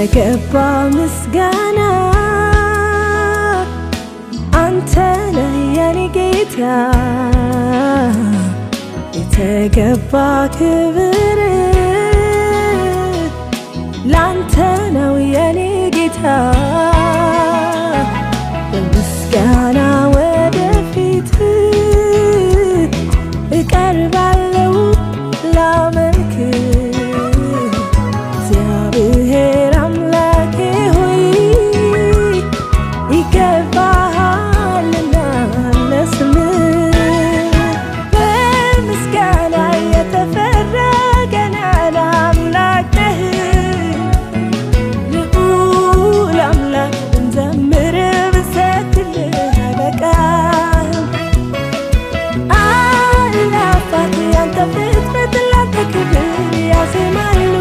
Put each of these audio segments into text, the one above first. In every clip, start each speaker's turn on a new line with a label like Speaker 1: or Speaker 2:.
Speaker 1: የተገባ ምስጋና አንተ ነህ የኔ ጌታ የተገባ ክብር ላንተ ነው የኔ ጌታ በምስጋና ወደፊት እቀርባለሁ ላመልክ እግዚአብሔር አምላኬ ሆይ ይገባሃልና ለስምህ በምስጋና የተፈራ ገናና አምላክ ነህ ልዑል አምላክ እንዘምር ብንሰግድልህ አይበቃም አእላፋት ያንተ ፍጥረት ላንተ ክብር ያዜማሉ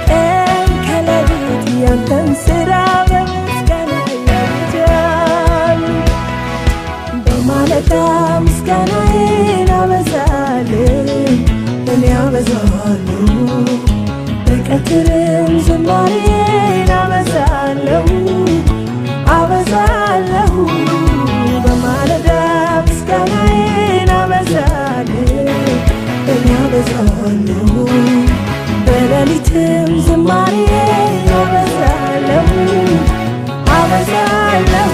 Speaker 1: ቀን ከሌሊት ያንተን ሥራ በምስጋና ያውጃሉ በማለዳ ምስጋናዬን አበዛለሁ እኔ አበዛለሁ በቀትርም ዝማሬን አበዛለሁ በማለዳ ምስጋናዬን አበዛለሁ እኔ አበዛለሁ በሌሊትም ዝማሬን አበዛለሁ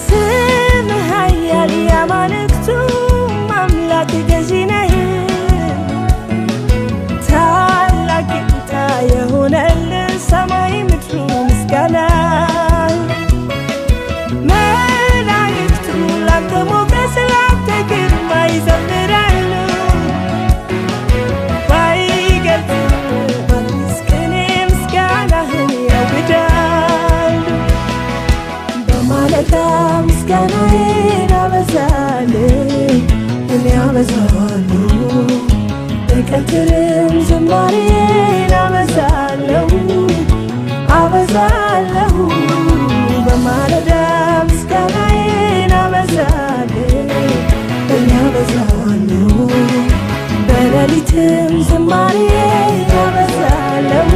Speaker 1: ስምህ ኃያል የአማልክቱ አምላክ ገዢ ነህ ታላቅ ጌታ የሆነልህ ሰማይ ምድሩ ምስጋና መላእክቱ ላንተ ሞገስ ላንተ ግርማ ይዘምራሉ ባይገልጹ በአዲስ ቅኔ ምስጋናህን ያውጃሉ በማለዳ ምስጋናዬን አበዛለሁ እኔ አበዛለሁ በቀትርም ዝማሬን አበዛለሁ በማለዳ ምስጋናዬን አበዛለሁ እኔ አበዛለሁ በሌሊትም ዝማሬን አበዛለሁ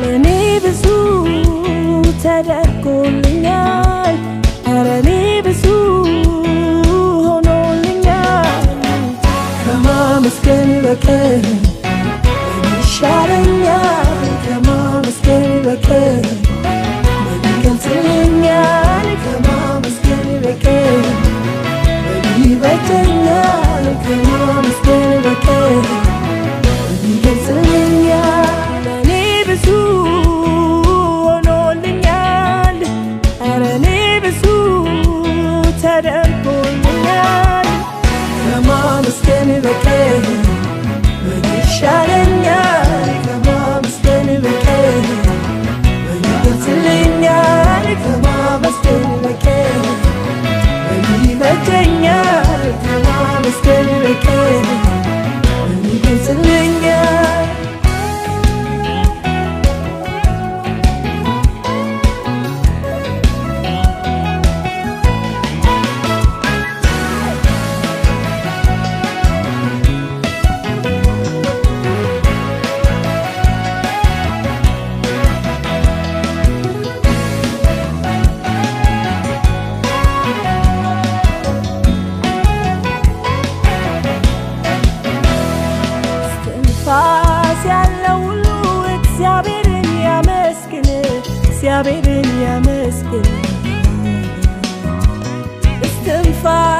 Speaker 1: ለኔ ብዙ ተደርጎልኛል ኧረ እኔ ብዙ ሆኖልኛል ከማመስገን በቀር ምን ይሻለኛል ከማመስገን በቀር ምን ይገልጽልኛል ከማመስገን በቀር ምን ይበጀኛል ከማመስገን በቀር ምን ይገልጽልኛል ለኔ ብዙ ሆኖልኛል ኧረ እኔ ብዙ ተደርጎልኛል ከማመስገን በቀር ምን ይሻለኛል ከማመስገን በቀር ምን ይገልጽልኛል ከማመስገን በቀር ምን ይበጀኛል ከማመስገን በቀር ምን ይገልጽልኛል እስትንፋስ ያለው ሁሉ እግዚአብሔርን ያመስግን እስትንፋስ